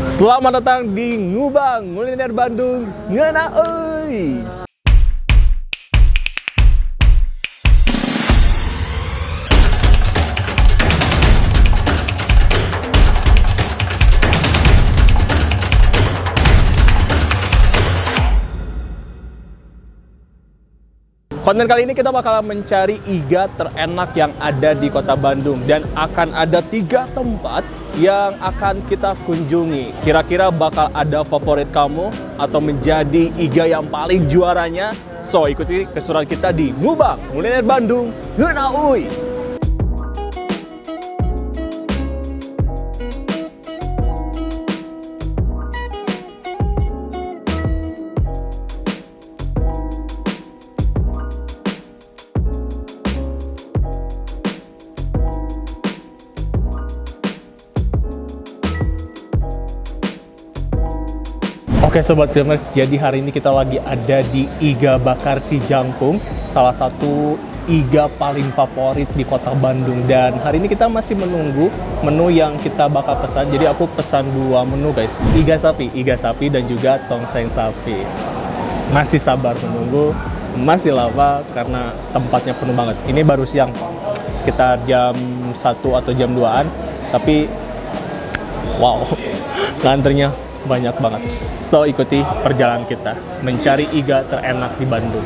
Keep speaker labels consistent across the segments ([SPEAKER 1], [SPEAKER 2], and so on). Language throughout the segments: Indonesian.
[SPEAKER 1] Selamat datang di Ngubang Kuliner Bandung Ngeuna euy. Konten kali ini kita bakalan mencari iga terenak yang ada di kota Bandung. Dan akan ada 3 tempat yang akan kita kunjungi. Kira-kira bakal ada favorit kamu atau menjadi iga yang paling juaranya? So, ikuti keseruan kita di Ngubang Kuliner Bandung Ngeuna euy. Oke Sobat Gamers, jadi hari ini kita lagi ada di Iga Bakar Si Jangkung, salah satu iga paling favorit di kota Bandung. Dan hari ini kita masih menunggu menu yang kita bakal pesan. Jadi aku pesan 2 menu guys, iga sapi dan juga tongseng sapi. Masih sabar menunggu, masih lama karena tempatnya penuh banget. Ini baru siang, sekitar jam 1 atau jam 2-an, tapi wow, nganternya banyak banget. So, ikuti perjalanan kita mencari iga terenak di Bandung.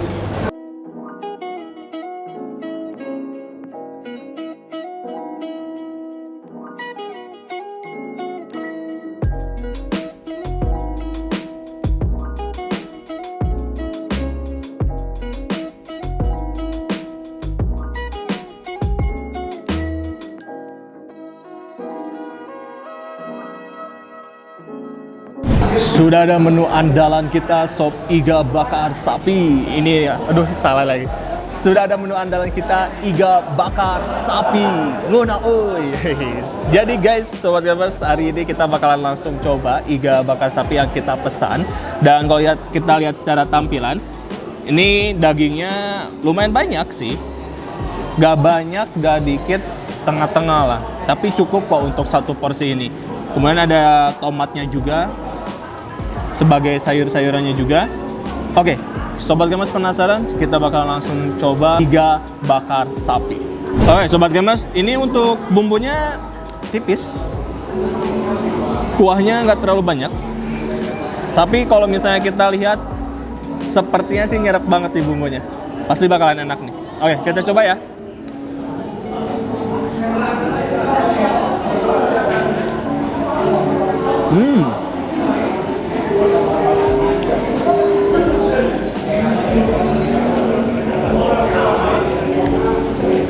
[SPEAKER 1] Sudah ada menu andalan kita, sop iga bakar sapi. Ini ya, aduh salah lagi. Sudah ada menu andalan kita, iga bakar sapi Ngeuna euy. Jadi guys, Sobat Gamers, hari ini kita bakalan langsung coba iga bakar sapi yang kita pesan. Dan kalau kita lihat secara tampilan, ini dagingnya lumayan banyak sih. Gak banyak, gak dikit, tengah-tengah lah. Tapi cukup kok untuk satu porsi ini. Kemudian ada tomatnya juga, sebagai sayur-sayurannya juga. Oke, Sobat Gamers penasaran? Kita bakal langsung coba iga bakar sapi. Oke, Sobat Gamers, ini untuk bumbunya tipis. Kuahnya nggak terlalu banyak. Tapi kalau misalnya kita lihat, sepertinya sih nyerap banget nih bumbunya. Pasti bakalan enak nih. Oke, kita coba ya.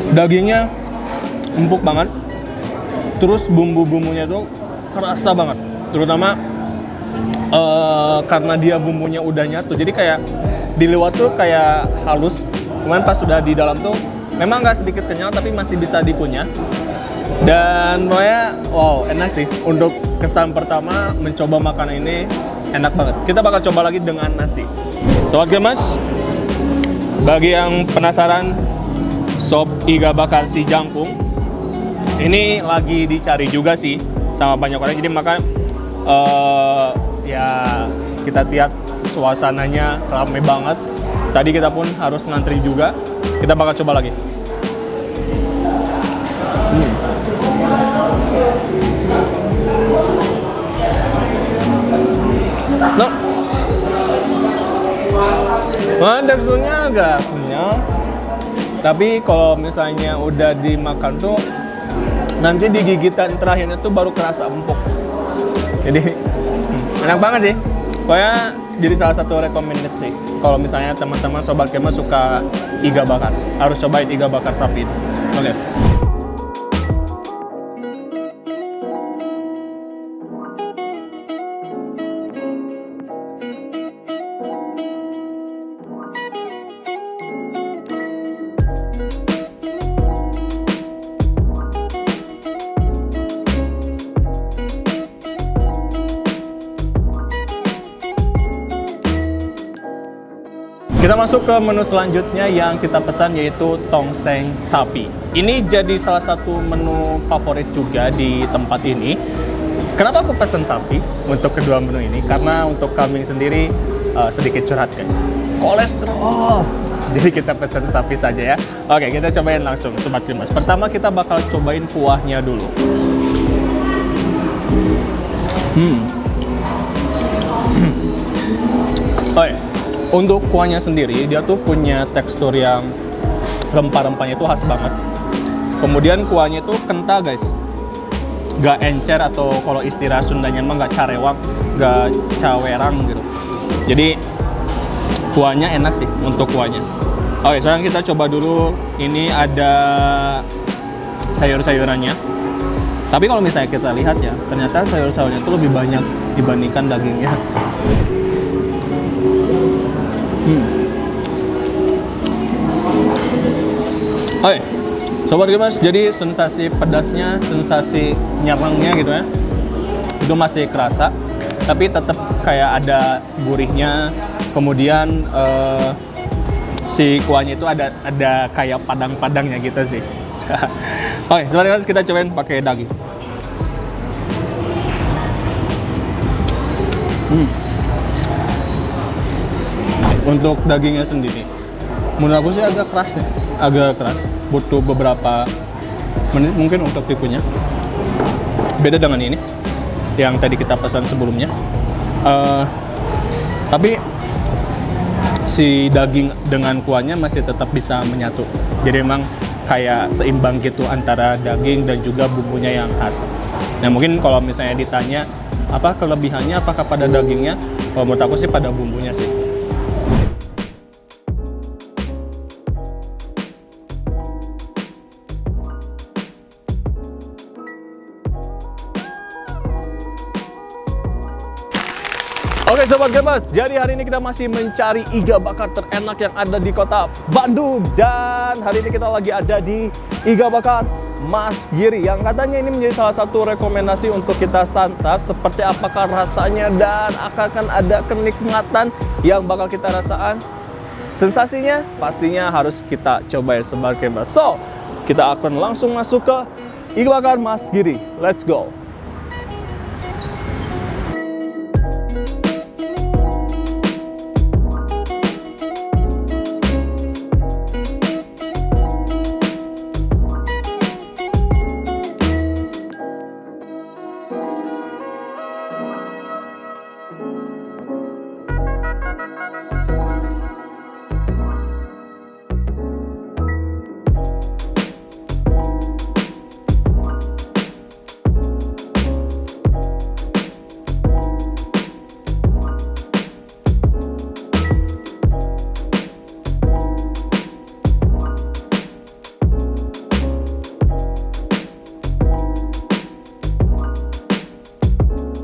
[SPEAKER 1] Dagingnya empuk banget, terus bumbu-bumbunya tuh kerasa banget, terutama karena dia bumbunya udah nyatu, jadi kayak di luar tuh kayak halus, cuman pas sudah di dalam tuh memang nggak sedikit kenyal tapi masih bisa dikunyah. Dan pokoknya wow, enak sih. Untuk kesan pertama mencoba makanan ini enak banget. Kita bakal coba lagi dengan nasi. Sobat Gamers, bagi yang penasaran sop iga bakar si jangkung, ini lagi dicari juga sih sama banyak orang. Jadi maka ya kita lihat suasananya rame banget. Tadi kita pun harus ngantri juga. Kita bakal coba lagi. Teksturnya agak kenyal, tapi kalau misalnya udah dimakan tuh nanti di gigitan terakhirnya tuh baru kerasa empuk. Jadi enak banget sih. Pokoknya jadi salah satu recommended sih. Kalau misalnya teman-teman Sobat Gamers suka iga bakar, harus cobain iga bakar sapi itu. Oke. Kita masuk ke menu selanjutnya yang kita pesan, yaitu tongseng sapi. Ini jadi salah satu menu favorit juga di tempat ini. Kenapa aku pesan sapi untuk kedua menu ini? Karena untuk kambing sendiri sedikit curhat guys, kolesterol. Jadi kita pesan sapi saja ya. Oke, kita cobain langsung Sobat Krimas. Pertama kita bakal cobain kuahnya dulu. Oke, untuk kuahnya sendiri dia tuh punya tekstur yang rempah-rempahnya itu khas banget. Kemudian kuahnya tuh kental guys, gak encer atau kalau istilah Sundanya mah gak carewang, gak cawerang gitu. Jadi kuahnya enak sih untuk kuahnya. Oke, sekarang kita coba dulu. Ini ada sayur-sayurannya. Tapi kalau misalnya kita lihat ya, ternyata sayur-sayurnya itu lebih banyak dibandingkan dagingnya. Oke, Sobat Krimas, jadi sensasi pedasnya, sensasi nyerangnya gitu ya, itu masih kerasa, tapi tetap kayak ada gurihnya. Kemudian si kuahnya itu ada kayak padang-padangnya gitu sih. Oke, Sobat Krimas, kita cobain pakai daging. Untuk dagingnya sendiri, menurut aku sih agak keras ya, agak keras. Butuh beberapa menit mungkin untuk dikunyah. Beda dengan ini yang tadi kita pesan sebelumnya. Tapi si daging dengan kuahnya masih tetap bisa menyatu. Jadi memang kayak seimbang gitu antara daging dan juga bumbunya yang khas. Nah mungkin kalau misalnya ditanya apa kelebihannya, apakah pada dagingnya? Kalau menurut aku sih pada bumbunya sih. Oke Sobat Krimas, jadi hari ini kita masih mencari iga bakar terenak yang ada di kota Bandung. Dan hari ini kita lagi ada di Iga Bakar Mas Giri, yang katanya ini menjadi salah satu rekomendasi untuk kita santap. Seperti apakah rasanya dan akan ada kenikmatan yang bakal kita rasakan. Sensasinya pastinya harus kita cobain Sobat Krimas. So, kita akan langsung masuk ke Iga Bakar Mas Giri. Let's go!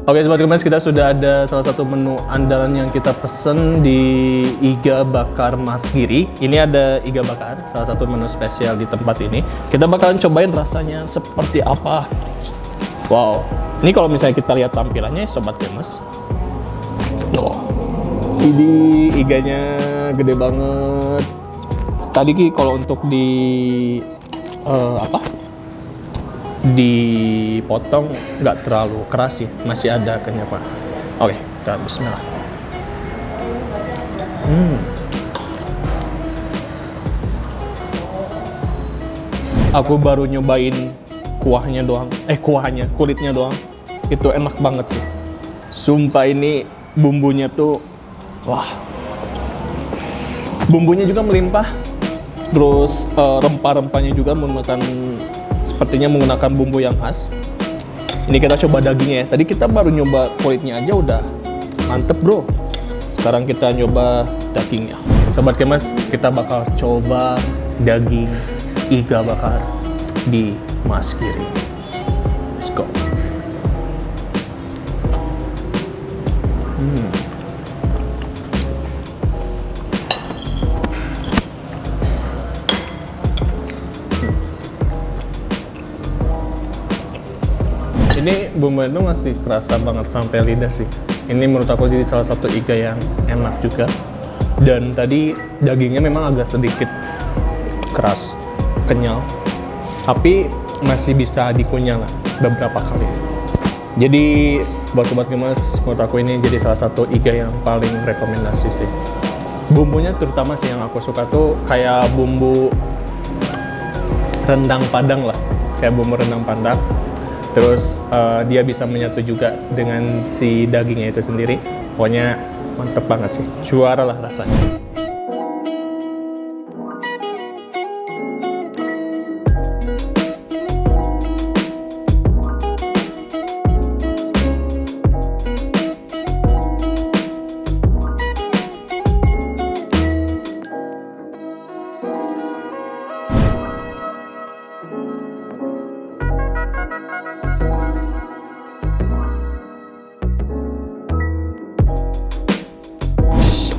[SPEAKER 1] Oke Sobat Krimas, kita sudah ada salah satu menu andalan yang kita pesen di Iga Bakar Mas Giri. Ini ada iga bakar, salah satu menu spesial di tempat ini. Kita bakalan cobain rasanya seperti apa. Wow, ini kalau misalnya kita lihat tampilannya Sobat Krimas. Oh, ini iganya gede banget. Tadi Ki kalau untuk dipotong nggak terlalu keras sih, masih ada kenyapa. Oke, kita bismillah. Aku baru nyobain kuahnya doang, kulitnya doang. Itu enak banget sih. Sumpah ini bumbunya tuh, wah. Bumbunya juga melimpah. Terus rempah-rempahnya juga sepertinya menggunakan bumbu yang khas. Ini kita coba dagingnya ya. Tadi kita baru nyoba kulitnya aja udah mantep bro. Sekarang kita nyoba dagingnya. Sobat Krimas, kita bakal coba daging iga bakar di Mas Giri. Let's go. Ini bumbunya itu masih kerasa banget sampai lidah sih. Ini menurut aku jadi salah satu iga yang enak juga. Dan tadi dagingnya memang agak sedikit keras, kenyal, tapi masih bisa dikunyah lah beberapa kali. Jadi buat sobat gamers, menurut aku ini jadi salah satu iga yang paling rekomendasi sih. Bumbunya terutama sih yang aku suka tuh kayak bumbu rendang Padang lah, kayak bumbu rendang Padang. Terus dia bisa menyatu juga dengan si dagingnya itu sendiri. Pokoknya mantep banget sih, juara lah rasanya.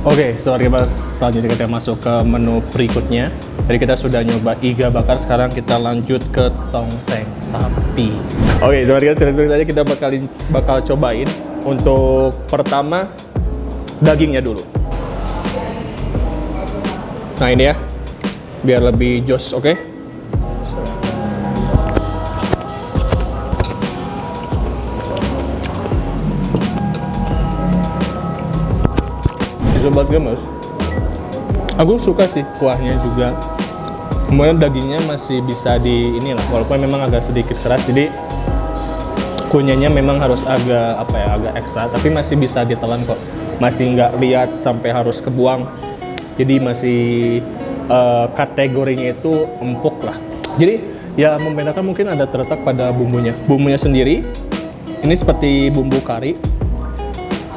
[SPEAKER 1] Oke, sobat gamers, selanjutnya kita masuk ke menu berikutnya. Jadi kita sudah nyoba iga bakar, sekarang kita lanjut ke tongseng sapi. Oke, sobat gamers, langsung saja kita bakal cobain. Untuk pertama, dagingnya dulu. Nah ini ya, biar lebih jos, oke? Sobat gamers, aku suka sih kuahnya juga. Kemudian dagingnya masih bisa di inilah, walaupun memang agak sedikit keras, jadi kunyahnya memang harus agak agak ekstra, tapi masih bisa ditelan kok. Masih nggak lihat sampai harus kebuang. Jadi masih kategorinya itu empuk lah. Jadi ya membedakan mungkin ada terletak pada bumbunya. Bumbunya sendiri ini seperti bumbu kari,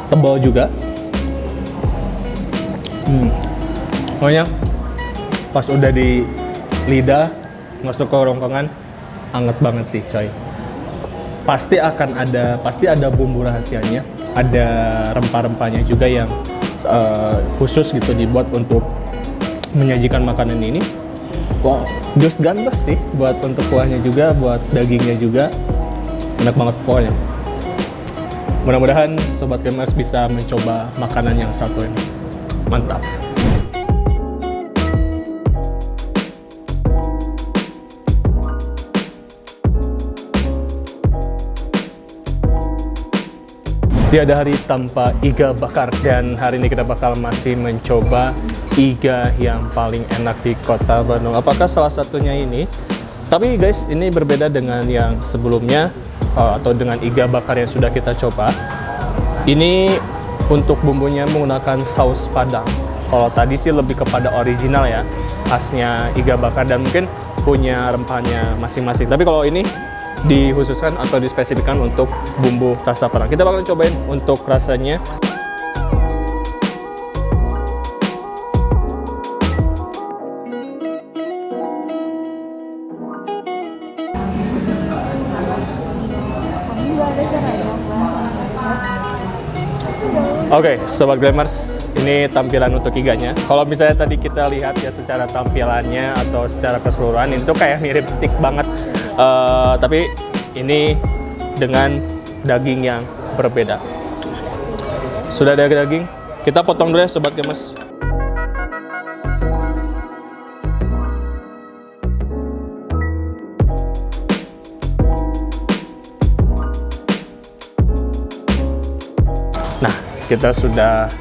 [SPEAKER 1] tebal juga. Pokoknya pas udah di lidah masuk ke rongkongan, anget banget sih coy. Pasti ada bumbu rahasianya, ada rempah-rempahnya juga yang khusus gitu dibuat untuk menyajikan makanan ini. Wow, just gandos sih buat untuk kuahnya juga, buat dagingnya juga, enak banget pokoknya. Mudah-mudahan sobat gamers bisa mencoba makanan yang satu ini. Mantap. Tiada hari tanpa iga bakar, dan hari ini kita bakal masih mencoba iga yang paling enak di Kota Bandung. Apakah salah satunya ini? Tapi guys, ini berbeda dengan yang sebelumnya atau dengan iga bakar yang sudah kita coba. Ini untuk bumbunya menggunakan saus Padang. Kalau tadi sih lebih kepada original ya, khasnya iga bakar, dan mungkin punya rempahnya masing-masing. Tapi kalau ini dikhususkan atau dispesifikkan untuk bumbu rasa Padang. Kita bakal cobain untuk rasanya. Oke, sobat gamers, ini tampilan untuk iganya. Kalau misalnya tadi kita lihat ya secara tampilannya atau secara keseluruhan, itu kayak mirip stick banget. Tapi ini dengan daging yang berbeda. Sudah ada daging, kita potong dulu ya sobat gamers. Nah, kita sudah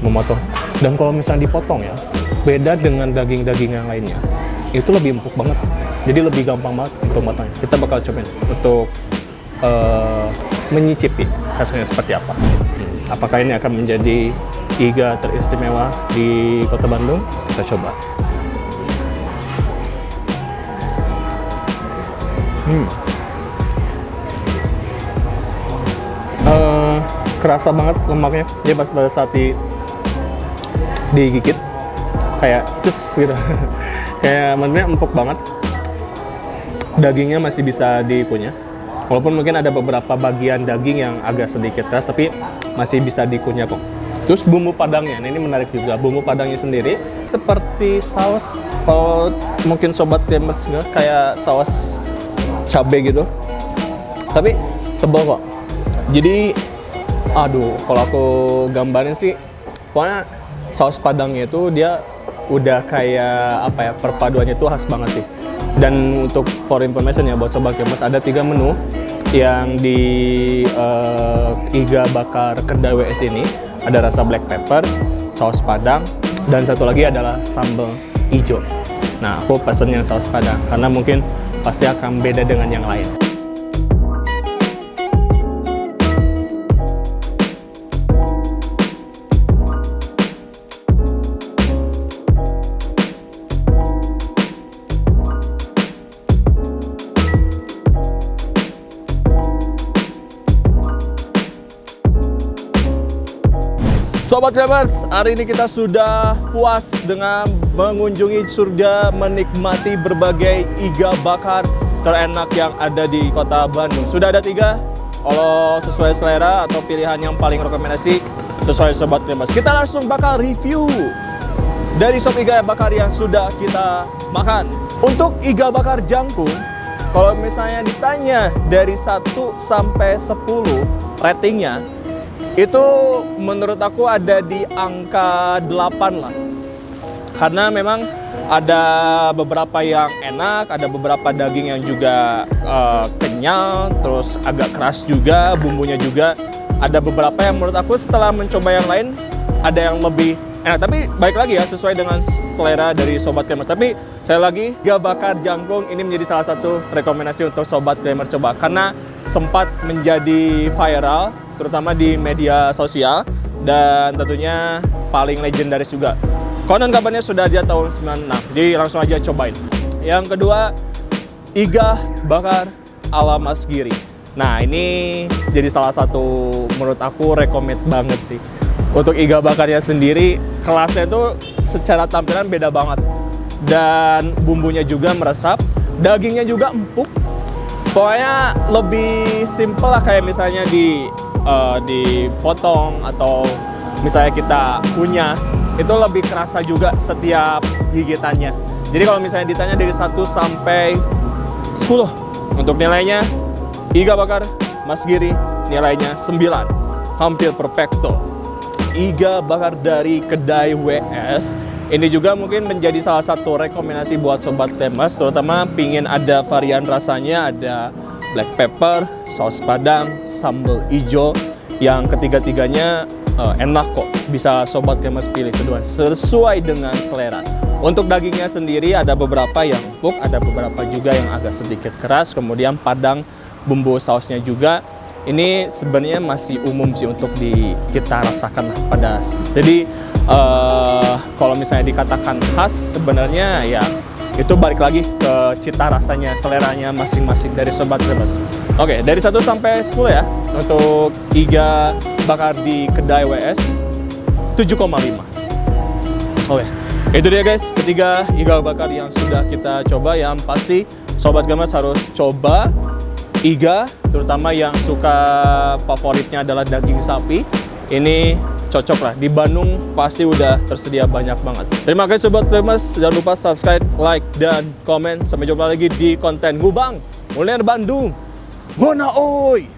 [SPEAKER 1] memotong, dan kalau misalnya dipotong ya, beda dengan daging-daging yang lainnya, itu lebih empuk banget, jadi lebih gampang banget untuk motongnya. Kita bakal cobain untuk menyicipi rasanya seperti apa. Apakah ini akan menjadi iga teristimewa di Kota Bandung? Kita coba. Kerasa banget lemaknya, dia pas pada saat digigit kayak ces gitu. Kayak maksudnya empuk banget. Dagingnya masih bisa dikunyah, walaupun mungkin ada beberapa bagian daging yang agak sedikit keras, tapi masih bisa dikunyah kok. Terus bumbu Padangnya, nah ini menarik juga. Bumbu Padangnya sendiri seperti saus, kalau mungkin sobat gamers kayak saus cabai gitu, tapi tebal kok. Jadi aduh, kalau aku gambarin sih, pokoknya saus Padangnya itu dia udah kayak apa ya, perpaduannya itu khas banget sih. Dan untuk for information ya buat sobat gamers, ada 3 menu Yang di iga bakar kedai WS ini ada rasa black pepper, saus padang, dan satu lagi adalah sambal hijau. Nah, aku pesen yang saus padang karena mungkin pasti akan beda dengan yang lain. Sobat Glamers, hari ini kita sudah puas dengan mengunjungi surga, menikmati berbagai iga bakar terenak yang ada di kota Bandung. Sudah ada 3, kalau sesuai selera atau pilihan yang paling rekomendasi sesuai Sobat Glamers. Kita langsung bakal review dari sop iga bakar yang sudah kita makan. Untuk iga bakar jangkung, kalau misalnya ditanya dari 1 sampai 10 ratingnya, itu menurut aku ada di angka 8 lah. Karena memang ada beberapa yang enak, ada beberapa daging yang juga kenyal, terus agak keras juga, bumbunya juga. Ada beberapa yang menurut aku setelah mencoba yang lain, ada yang lebih enak. Tapi baik lagi ya, sesuai dengan selera dari Sobat Glamers. Tapi saya lagi, iga bakar jangkung ini menjadi salah satu rekomendasi untuk Sobat Glamers coba. Karena sempat menjadi viral, terutama di media sosial, dan tentunya paling legendaris juga. Konon kabarnya sudah ada tahun 96, jadi langsung aja cobain. Yang kedua, iga bakar ala Mas Giri. Nah, ini jadi salah satu menurut aku recommend banget sih. Untuk iga bakarnya sendiri, kelasnya itu secara tampilan beda banget. Dan bumbunya juga meresap, dagingnya juga empuk. Pokoknya lebih simple lah, kayak misalnya dipotong atau misalnya kita kunyah, itu lebih kerasa juga setiap gigitannya. Jadi kalau misalnya ditanya dari 1 sampai 10 untuk nilainya, iga bakar Mas Giri nilainya 9, hampir perfecto. Iga bakar dari kedai WS ini juga mungkin menjadi salah satu rekomendasi buat Sobat Glamers, terutama pingin ada varian rasanya, ada black pepper, saus padang, sambal hijau, yang ketiga-tiganya enak kok. Bisa Sobat Glamers pilih sesuai dengan selera. Untuk dagingnya sendiri ada beberapa yang empuk, ada beberapa juga yang agak sedikit keras, kemudian padang bumbu sausnya juga. Ini sebenarnya masih umum sih untuk kita rasakan pada. Jadi kalau misalnya dikatakan khas, sebenarnya ya itu balik lagi ke cita rasanya, seleranya masing-masing dari Sobat Glamers. Oke, dari 1 sampai 10 ya, untuk iga bakar di kedai WS, 7,5. Oke, itu dia guys, ketiga iga bakar yang sudah kita coba. Yang pasti Sobat Glamers harus coba iga, terutama yang suka favoritnya adalah daging sapi. Ini cocok lah, di Bandung pasti udah tersedia banyak banget. Terima kasih Sobat Glamers, jangan lupa subscribe, like, dan komen. Sampai jumpa lagi di konten Ngubang Kuliner Bandung. Ngona oi!